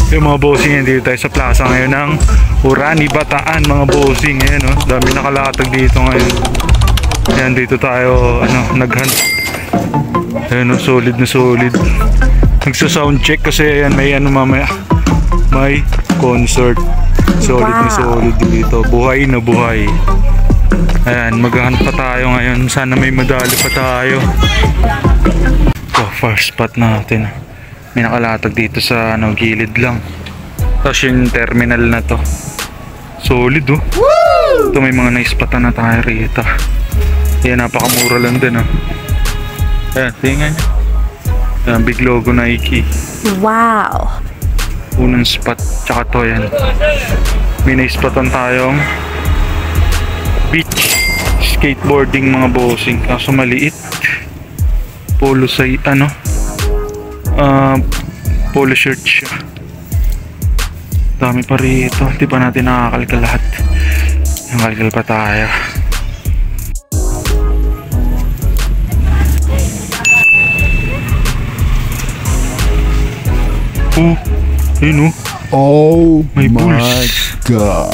Yung mga bossing, dito tayo sa plaza ngayon ng Urani, Bataan mga bossing. Ayan, oh, dami nakalatag dito ngayon. Ayan, dito tayo naghunt. Ayan, oh, solid na solid. Nagsa-sound check kasi ayan, may mamaya, may concert. Solid na solid dito. Buhay na buhay. Ayan, maghunt pa tayo ngayon. Sana may madali pa tayo. Ito, first spot natin. May nakalatag dito sa gilid lang. Tapos yung terminal na to. Solid, oh. Ito, may mga naispatan na tayo rito. Ayan, napakamura lang din, oh. Ayan, tingnan nyo. Ayan, big logo Nike. Wow! Unang spot, tsaka to, yan. May naispatan tayong beach skateboarding mga bossing. Kaso maliit. Polo sa polo shirt siya. Dami pa rito. Di pa natin nakakalkal lahat. Nakakalkal pa tayo. Oh, yun oh. Oh may my bulls. God.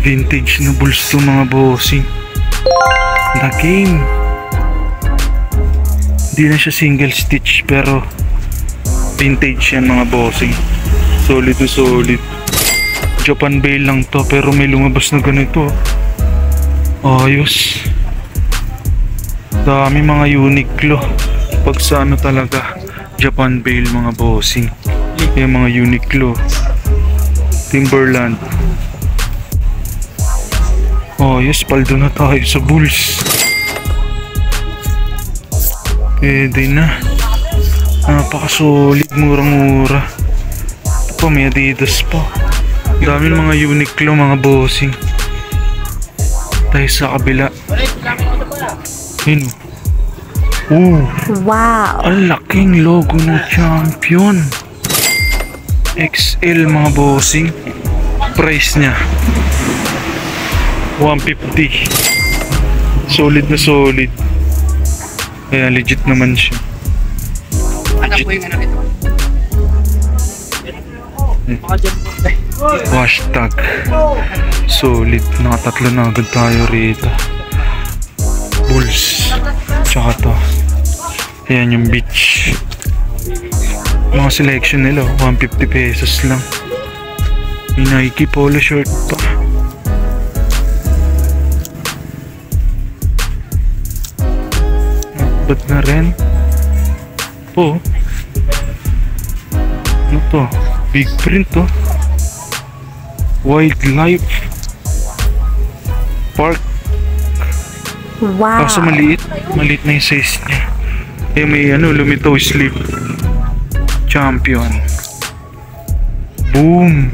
Vintage na bulls to mga bossing. The game. Hindi na siya single stitch pero vintage yan mga bossing. Solid to solid. Japan Bale lang to pero may lumabas na ganito. Ayos. Dami mga Uniqlo. Pag sa talaga Japan Bale mga bossing. Yung mga Uniqlo, Timberland. Ayos, paldo na tayo sa bulls. Pwede na. Napaka-solid, murang-mura. Ito pa, may Adidas pa. Daming mga Uniqlo, mga bossing. Tayo sa kabila. Yun. Wow! Ang laking logo ng Champion. XL mga bossing. Price niya 150. Solid na solid. Kaya legit naman siya. Anak ko yung ito. Hashtag solid. Nakatatlo na agad tayo rito. Bulls. Tsaka to. Ayan yung beach. Mga selection nila 150 pesos lang. May Nike polo shirt pa. Ba't na rin? Po. Ano to? Big print to. Wildlife Park. Wow! Kaso maliit. Maliit na yung size niya. Eh may lumitaw sleeve. Champion. Boom.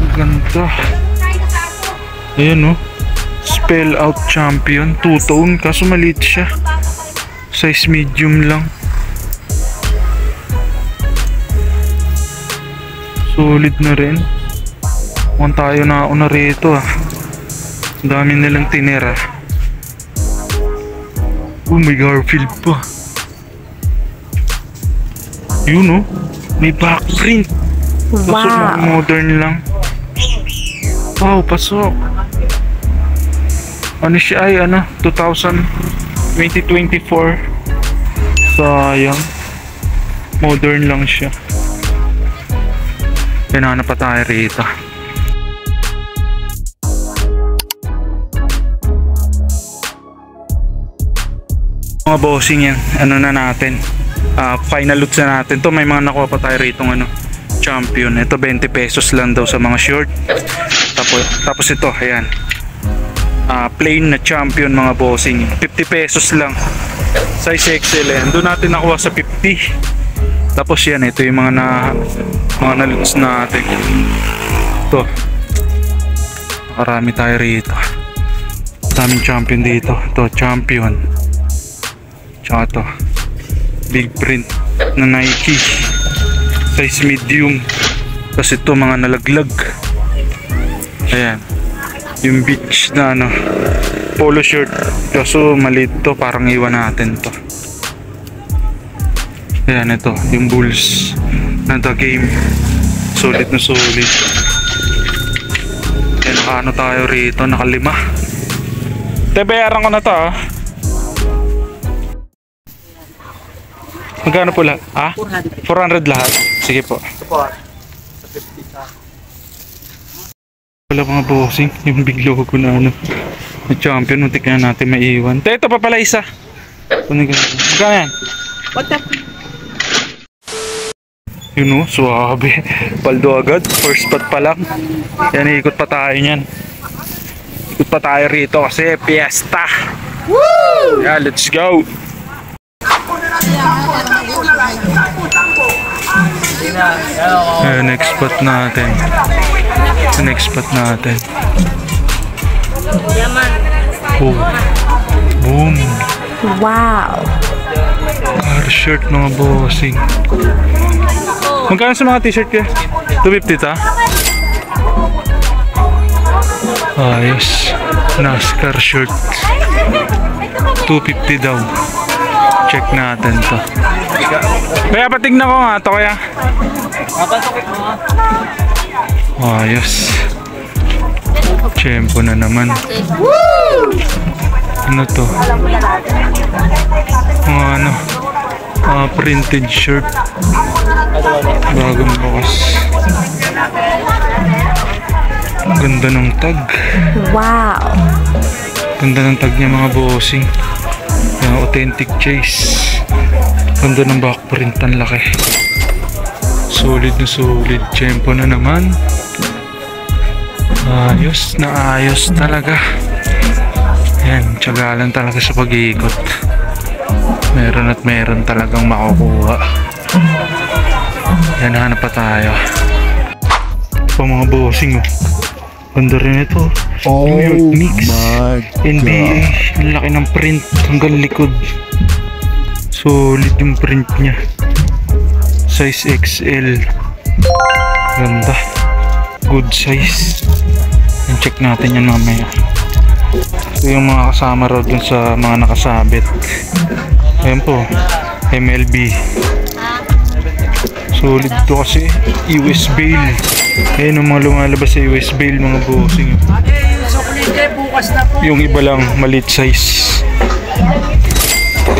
Ang ganda. Ayan, oh. Spell out Champion. Two-tone. Kaso maliit siya. Size medium lang. Solid na rin. Mukhang tayo na una rito, ah. Ang dami nilang tinira. Oh, may Garfield pa. Yun, oh. May backprint. Pasok na modern lang. Wow, pasok. Ano siya ay 2024. Sayang. Modern lang siya. Pinana pa tayo rito. Mga bossing yan. Ano na natin. Final loot na natin to. May mga nakuha pa tayo rito Champion. Ito 20 pesos lang daw sa mga short. Tapos ito, ayan. Plain na Champion mga bossing. 50 pesos lang. Size XL. Doon natin nakuha sa 50. Tapos yan, ito yung mga na-loots natin. Ito. Marami tayo rito. Daming Champion dito. Ito, Champion. Tsaka ito. Big print na Nike. Size medium. Tapos ito mga nalaglag. Ayan. Yung beach na polo shirt. Kaso maliit to, parang iwan natin to. Ayan, ito, yung Bulls na The Game. Solid na solid. Ayan, nakaano tayo rito, nakalima. Bayaran ko na to, ah. Magkano po lahat? Ah? 400 lahat. Sige po. Wala mga bossing, yung big logo na ano. Na champion, muntik na natin maiwan. Ito pa pala isa. Magkano yan? Yun o, suwabe. Paldo agad, first spot pa lang. Yan, ikot pa tayo nyan. Ikot pa tayo rito kasi fiesta. Woo! Yeah, let's go. Next spot natin. Next spot natin. Oh. Boom. Wow. Car shirt mga bossing. Magkano sa mga t-shirt ka? 250 ta? Ayos. NASCAR shirt. 250 daw. Check natin to. Kaya patignan ko nga to kaya. Ayos. Tiyempo na naman. Ano to? Ano? Printed shirt. Bagong bukas. Ganda ng tag. Wow. Ganda ng tag niya mga bossing. Yung authentic chase. Ganda ng backprint, ang laki. Solid na solid. Tiyempo na naman. Ayos na ayos talaga. Yan, tiyagalan talaga sa pag-iikot. Meron at meron talagang makukuha. Yan, hanap pa tayo. Pa mga bossing, oh. Ganda rin ito. New York Knicks. NBA. Ang laki ng print hanggang likod. Solid yung print niya. Size XL. Ganda. Good size. And check natin yan mamaya. Ito yung mga kasama raw dun sa mga nakasabit. Ayan po. MLB. Solid to kasi. US bail. Ayan yung mga lumalabas sa US bail mga bossing. Yung iba lang maliit size.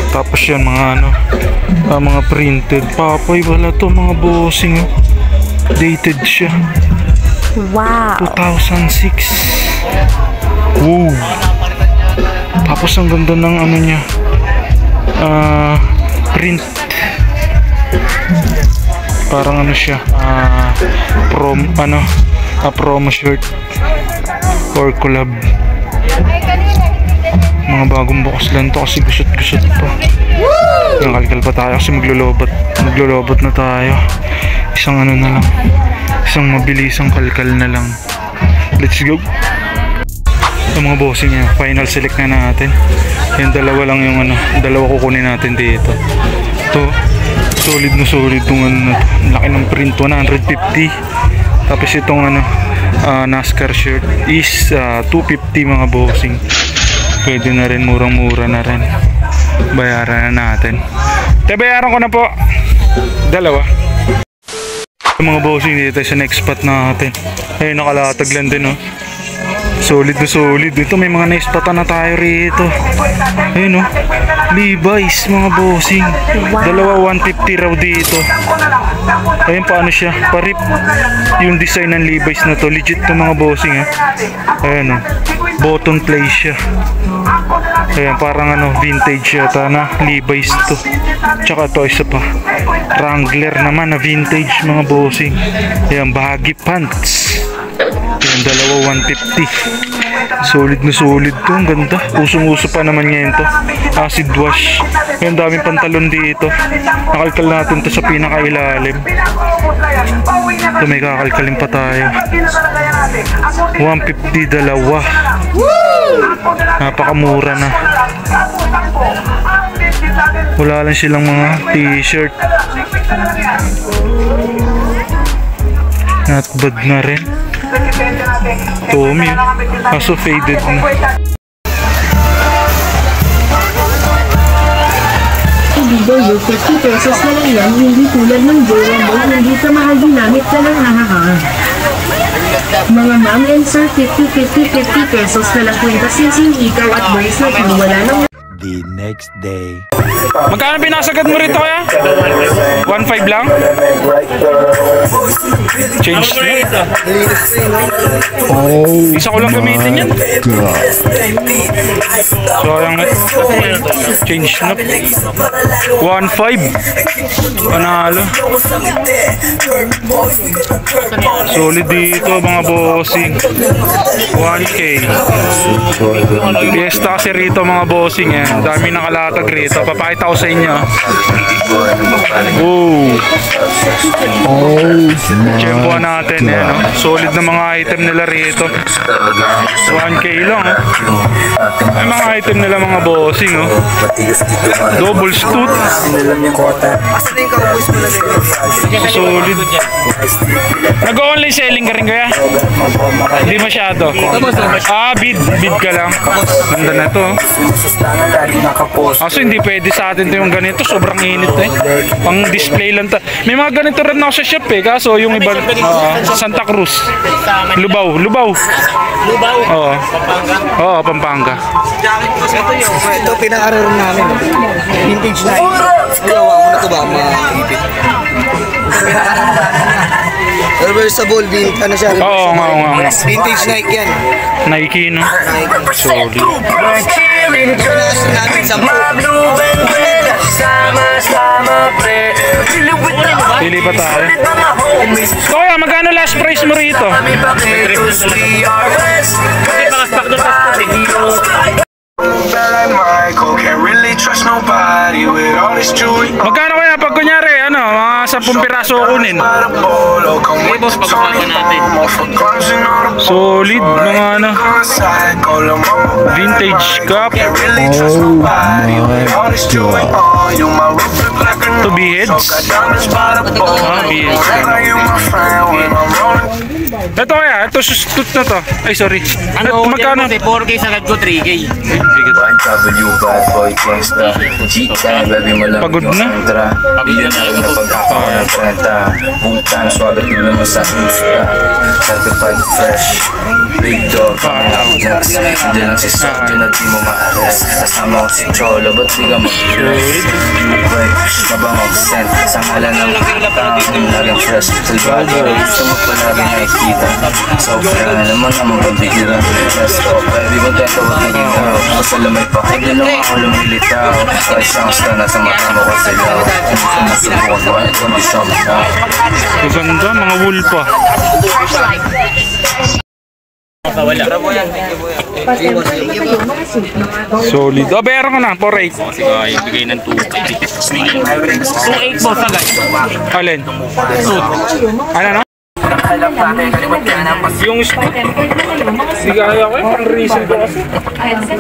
Tapos yan mga ano, mga printed. Papoy wala to mga bossing. Dated siya. Wow. 2006. Wow. Tapos ang ganda ng ano niya. Print. Parang ano siya. Promo shirt or collab. Mga bagong bukas lang to kasi gusot-gusot pa. Nakalkal pa tayo kasi maglulobot na tayo. Isang ano na lang, isang mabilisang kalkal na lang. Let's go. Ito mga bossing niya, final select na natin. Yung dalawa lang yung ano, dalawa kukunin natin dito. Ito, solid na solid itong ano na to. Laki ng print, 150. Tapos itong ano, NASCAR shirt is 250 mga bossing. Pwede na rin, murang-mura na rin. Bayaran na natin. Bayaran ko na po. Dalawa. Mga bossing dito sa next spot natin. Ayun, nakalatag lang din, oh. Solid na solid. Ito may mga na-spotan na tayo rito. Ayun, oh. Levi's mga bossing. Dalawa 150 raw dito. Ayun, paano siya? Parip yung design ng Levi's na to. Legit to mga bossing, eh. Ayun, oh. Button play siya. Ayan, parang ano, vintage yata na Levi's to. Tsaka to, isa pa. Wrangler naman na vintage mga bossing. Ayan, baggy pants. Ayan, dalawa 150. Solid na solid to. Ang ganda. Usong-uso pa naman ngayon to. Acid wash. Ayan, daming pantalon dito. Nakalkal natin to sa pinakailalim. Ito, may kakalkalin pa tayo. 150 dalawa. Napakamura na. Wala lang silang mga t-shirt. Not bad na rin. Tommy, kaso faded na. Boyo, 50 pesos na lang yan, hindi tulad ng jowa mo, hindi ka mahal ginamit ka ng hahaha. Mga ma'am and sir, 50 pesos na lang kwenta ikaw at bracelet mo, wala nang The next day. Magkano pinasagad mo rito kaya? 1.5 lang? Change na. Isa ko lang gamitin yan. Sayang na. Change na. 1.5. Panalo. Solid dito mga bossing. 1K. Fiesta kasi rito mga bossing eh. Dami nakalatag rito. Papakita ko sa inyo. Tiyempo natin eh, no? Solid na mga item nila rito. 1K lang oh. Ay mga item nila mga bossing oh. Double stoot. Solid. Nag-online selling ka rin kaya? Hindi masyado. Bid ka lang. Ganda na to. Kaso hindi pwede sa atin yung ganito, sobrang init eh. Pang display lang ta. May mga ganito rin ako sa shop eh, kaso yung iba Santa Cruz. Lubao. Oo, Pampanga. Ito pinaka-rare namin. Vintage na. Ayaw mo na ito ba? Makakipit. Reversible, ano siya? Oo nga. Vintage Nike yan. Nike no? Solid. Pinakasin namin 10. Pili pa tayo. Kuya, magkano last price mo rito? Magkano kaya pag kunyari, mga 10 piraso kunin? Solid, mga vintage cup. To beheads? Beheads. Ito kaya, ito sustot na to. Ay, sorry. Magkano? 4K sagad ko, 3K. Pagod na. Big dog, diyan ang si Sergio na di mo maalas. Kasama ko si Cholo, ba't di ka mag-dress? Mabangog scent, sa ngalan ng tao, laging fresh. Salvado, gusto mo palagi nakikita. Sobra naman ang mga bigilan. Let's go, baby, kontento wag naging tao. Masalamay pa, hindi naman ako lumilitaw. Kahit siyang gusto na sa mata mo kasi daw. Kung masubukan ko, ito masyong na. Maganda, mga wool pa. Solid. Bayaran ko na, 4.8. Sige, bigay ng 2K. 2.8 po sagad. Alin? Ano? Yung spot. Hindi kaya ko yung pang-reason ko kasi. 4.8.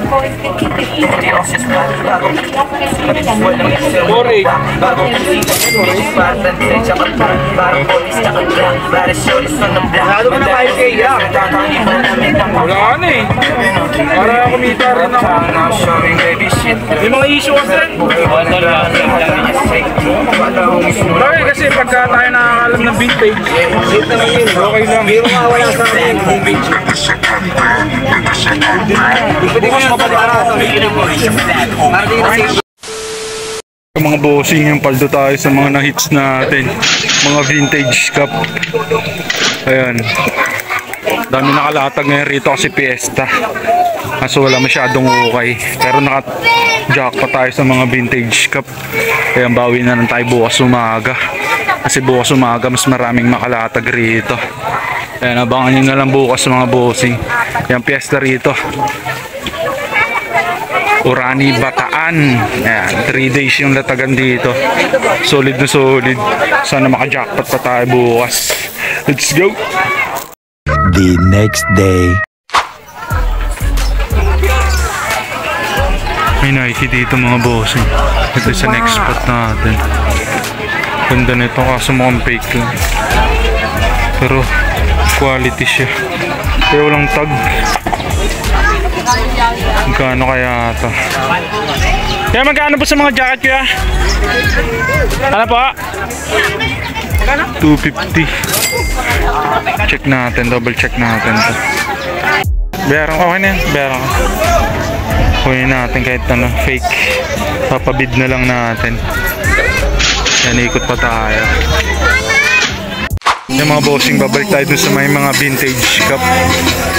Wala na eh. Para kumita rin ako. May mga issue kasi. Bakit kasi pagka tayo nakakalam ng vintage, okay lang. Wala sa akin. Pwede ko yung mapalikaran. Mga bossing, yung paldo tayo sa mga na-hits natin. Mga vintage cup. Ayan. Dami nakalatag ngayon rito kasi fiesta. Kaso wala masyadong ukay. Pero naka-jackpot tayo sa mga vintage cup. Kaya bawi na lang tayo bukas umaga. Kasi bukas umaga mas maraming makalatag rito. Ayan, abangan nyo na lang bukas mga bossing. Yung fiesta rito. Urani Bataan. Ayan, 3 days yung latagan dito. Solid na solid. Sana maka-jackpot pa tayo bukas. Let's go! The next day. May Nike dito mga bossing. Ito sa next spot natin. Ganda nito kaso mukhang fake lang. Pero quality siya. Pero walang tag. Magkano kaya ito? Kaya magkano po sa mga jacket kuya? Ano po? 250. Check natin, double check natin to. Bayaran, okay na yan, bayaran ko. Kunin natin kahit ano, fake. Papabid na lang natin. Yan, ikot pa tayo. Yung mga bossing, babalik tayo dun sa may mga vintage cup.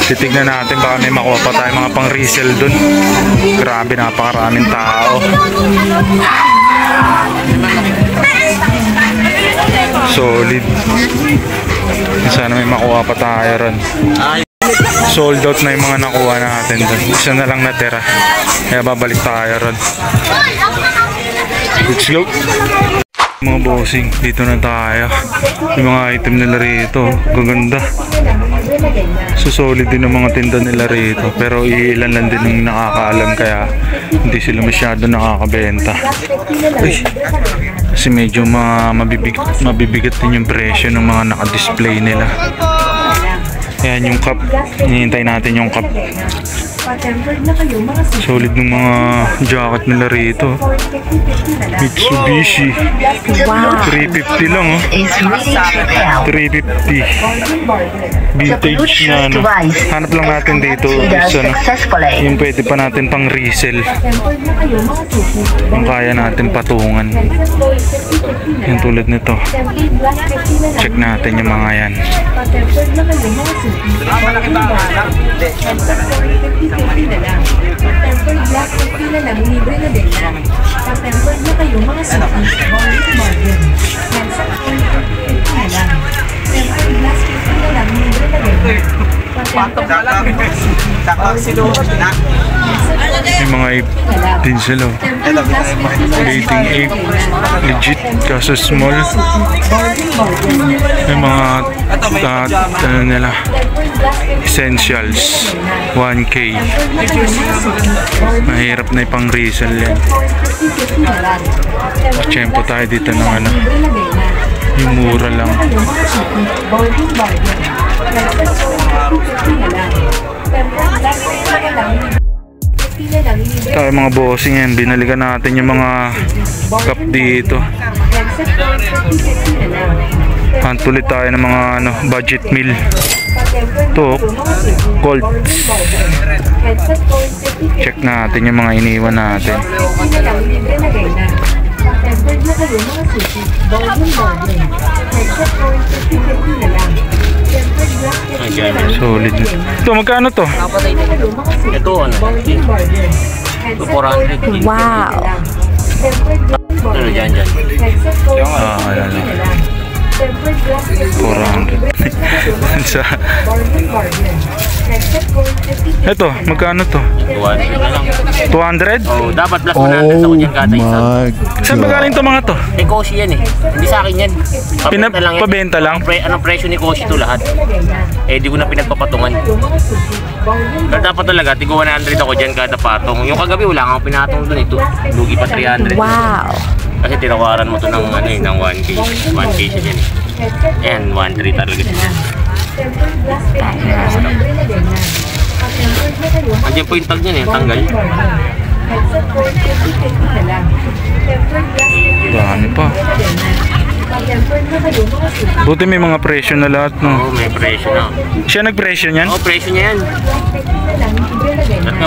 Titignan natin baka may makuha pa tayo mga pang resell dun. Grabe, napakaraming tao. Solid. Sana may makuha pa tayo ron. Sold out na yung mga nakuha natin dun. Isa na lang natira. Kaya babalik tayo ron. Let's go! Mga bossing, dito na tayo. Yung mga item nila rito, gaganda. So solid din ang mga tinda nila rito. Pero ilan lang din yung nakakaalam kaya hindi sila masyado nakakabenta. Ay, kasi medyo mabibigat din yung presyo ng mga naka-display nila. Ayan yung cup. Hinihintay natin yung cup. Solid ng mga jacket nila rito. Mitsubishi. Wow. 350 lang oh. 350. Vintage na ano. Hanap lang natin dito is ano, yung pwede pa natin pang resell. Yung kaya natin patungan. Yung tulad nito. Check natin yung mga yan. na lang. Tempered black at pila lang, libre na din na. Tempered na kayo mga suki, bargain. Handsome and na lang. Tempered glass at pila lang, libre na din na. May mga ape din sila. Dating ape. Legit kaso small. May mga ano nila, essentials 1K. Mahirap na ipang resell yan. Tiyempo tayo dito ng ano, yung mura lang. Tayo mga bossing yan, binalikan natin yung mga cup dito. Pantulit tayo ng mga ano, budget meal. Ito, cold. Check natin yung mga iniwan natin. Solid. Ito, magkano to? Ito ano? Ito 400. Wow. Ano dyan? Ayan lang. 400. Sa ito, magkano to? 200? Oh, dapat plus 100 ako dyan kada isa. Saan ba galing to mga to? Eh, Koshi yan eh. Hindi sa akin yan. Pabenta lang yan. Pabenta lang? Anong presyo ni Koshi to lahat? Eh, di ko na pinagpapatungan. Pero dapat talaga, tigo 100 ako dyan kada patong. Yung kagabi, wala kang pinatong dun ito. Lugi pa 300. Wow. Kasi tinawaran mo to ng ano eh, ng 1K. 1K siya dyan eh. Ayan, 1.3 talaga siya. Andiyan po yung tag niyan eh, tanggal. Dami pa. Buti may mga presyo na lahat, no? Oo, may presyo na. Siya nag-presyo niyan? Oo, presyo niya yan.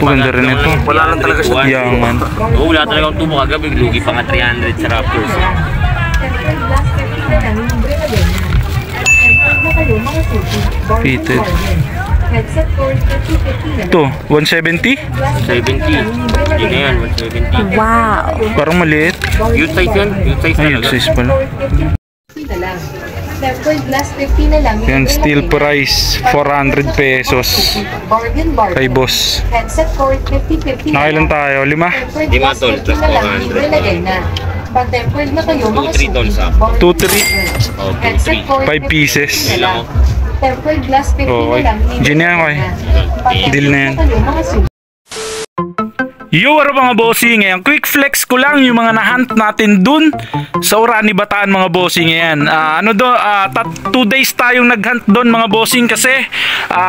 Paganda rin ito. Wala lang talaga siya. Yaman. Oo, wala talaga ang tubo kagabi. Lugi pa nga 300 sa Raptors. Fitted. Ito, 170? 70. Yun na yan, 170. Wow. Parang maliit. Youth size yan. Youth size Ay, talaga. size pala. Yan, steel price, 400 pesos. Kay boss. Nakailan tayo? 5? 5 tol, plus 400. Pag-tempered na kayo, mga 2-3 dollars ah. 2-3? Oh, 2-3. 5 pieces. Kailan mo? Tempered glass 50 Okay. na lang. Diyan yan, okay. Deal na yan. Yo, ano mga bossing, ngayon quick flex ko lang yung mga nahunt natin dun sa Orani Bataan mga bossing. Ngayon 2 days tayong naghunt dun mga bossing kasi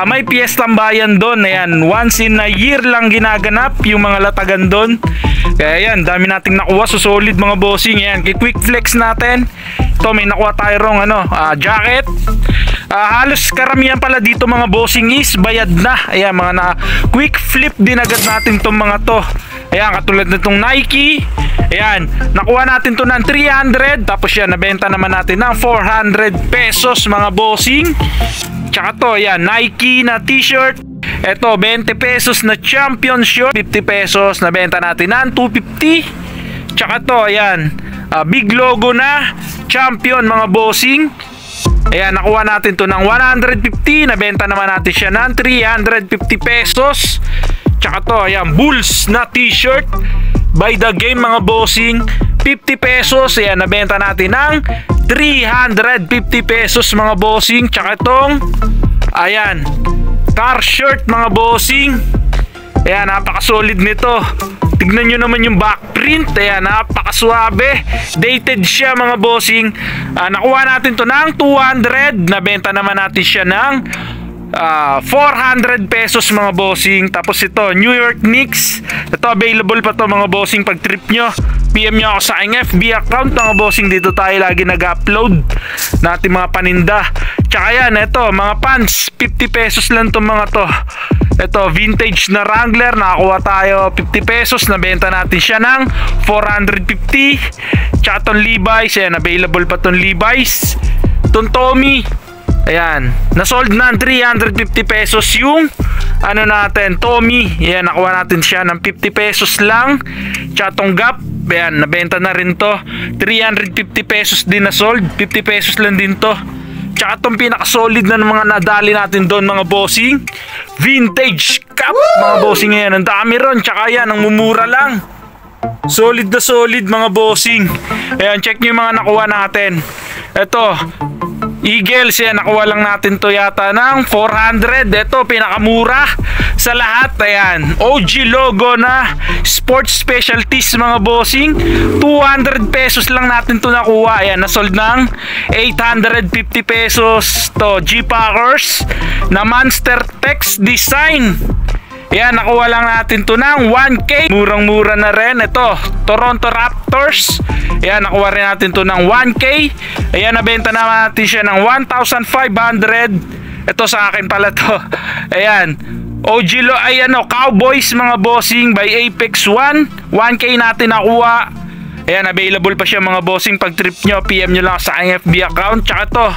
may piyestang bayan dun. Ayan, once in a year lang ginaganap yung mga latagan dun. Kaya yan, dami nating nakuha, so solid mga bossing. Ayan, quick flex natin. Ito, may nakuha tayo rong jacket. Halos karamihan pala dito mga bossing is bayad na. Ayan, mga na quick flip din agad natin tong mga to. Ayan, katulad nitong Nike. Ayan, nakuha natin to ng 300. Tapos yan, nabenta naman natin ng 400 pesos mga bossing. Tsaka to, ayan, Nike na t-shirt. Ito, 20 pesos na champion shirt. 50 pesos, nabenta natin ng 250. Tsaka to, ayan, big logo na champion mga bossing. Ayan, nakuha natin to ng 150. Nabenta naman natin siya ng 350 pesos. Tsaka to, ayan, Bulls na t-shirt by the game mga bossing, 50 pesos. Ayan, nabenta natin ng 350 pesos mga bossing. Tsaka itong, ayan, car shirt mga bossing. Ayan, napakasolid nito. Tignan nyo naman yung backprint. Ayan, napakaswabe. Dated siya mga bossing. Nakuha natin to ng 200. Nabenta naman natin siya ng 400 pesos mga bossing. Tapos ito, New York Knicks. Ito, available pa to mga bossing. Pag trip nyo, PM nyo ako sa aking FB account mga bossing. Dito tayo lagi nag-upload natin mga paninda. Tsaka yan, ito, mga pants, 50 pesos lang itong mga to. Ito, vintage na Wrangler. Nakakuha tayo 50 pesos. Nabenta natin siya ng 450. Tsaka itong Levi's. Ayan, available pa itong Levi's. Itong Tommy, ayan, nasold na 350 pesos yung natin, Tommy. Ayan, nakuha natin siya ng 50 pesos lang. Tsaka itong Gap, ayan, nabenta na rin to, 350 pesos din na sold. 50 pesos lang din to. Tsaka itong pinakasolid na mga nadali natin doon mga bossing, vintage cap mga bossing. Ayan, ang dami ron. Tsaka yan, ang mumura lang. Solid na solid mga bossing. Ayan, check nyo yung mga nakuha natin. Ito, Eagles, yan, nakuha lang natin to yata ng 400. Ito, pinakamura sa lahat. Ayan, OG logo na Sports Specialties mga bossing, 200 pesos lang natin to nakuha. Ayan, nasold ng 850 pesos. To, G-Packers na Monster Text Design. Ayan, nakuha lang natin to ng 1K. Murang-mura na rin. Ito, Toronto Raptors. Ayan, nakuha rin natin to ng 1K. Ayan, nabenta naman natin siya ng 1,500. Ito sa akin pala to. Ayan, Cowboys mga bossing by Apex 1. 1K natin nakuha. Ayan, available pa siya mga bossing. Pag trip nyo, PM nyo lang sa aking FB account. Tsaka to,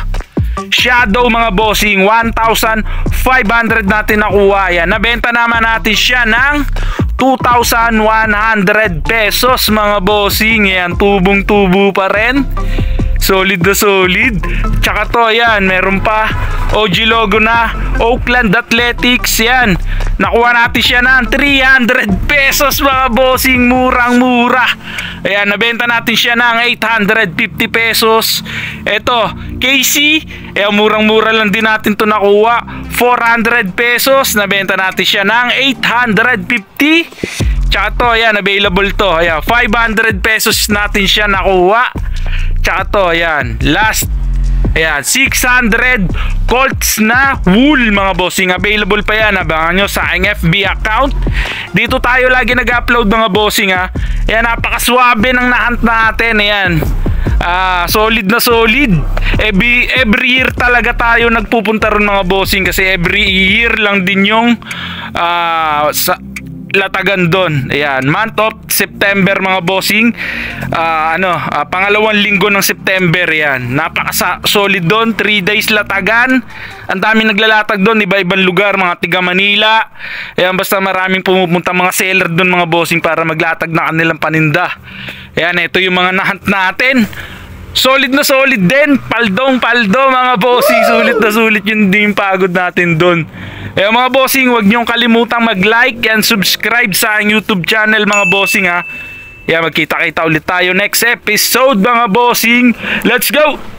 Shadow mga bossing, 1,500 natin nakuha. Ayan, nabenta naman natin siya ng 2,100 pesos mga bossing. Ayan, tubong-tubo pa rin. Solid na solid. Tsaka to, ayan, meron pa OG logo na Oakland Athletics. Yan, nakuha natin siya ng 300 pesos mga bossing. Murang-mura. Ayan, nabenta natin siya ng 850 pesos. Ito, KC, ayan, murang-mura lang din natin to nakuha. 400 pesos. Nabenta natin siya ng 850. Tsaka to, ayan, available to. Ayan, 500 pesos natin siya nakuha. Tsaka to, ayan, last, ayan, 600 Colts na wool mga bossing. Available pa yan, abangan nyo sa aking FB account. Dito tayo lagi nag-upload mga bossing ha. Ayan, napakaswabe ng nahunt natin. Ayan, solid na solid. Every year talaga tayo nagpupunta ron mga bossing, kasi every year lang din yung latagan doon. Ayan, month of September mga bossing. Pangalawang linggo ng September. Yan, napaka-solid doon. 3 days latagan. Ang daming naglalatag doon, iba-ibang lugar, mga tiga Manila. Ayan, basta maraming pumupunta mga seller doon mga bossing para maglatag na kanilang paninda. Ayan, ito yung mga nahunt natin. Solid na solid din. Paldo mga bossing. Sulit na sulit yun din yung pagod natin doon. Eh mga bossing, huwag niyong kalimutang mag-like and subscribe sa aking YouTube channel mga bossing ha. Magkita-kita ulit tayo next episode mga bossing. Let's go!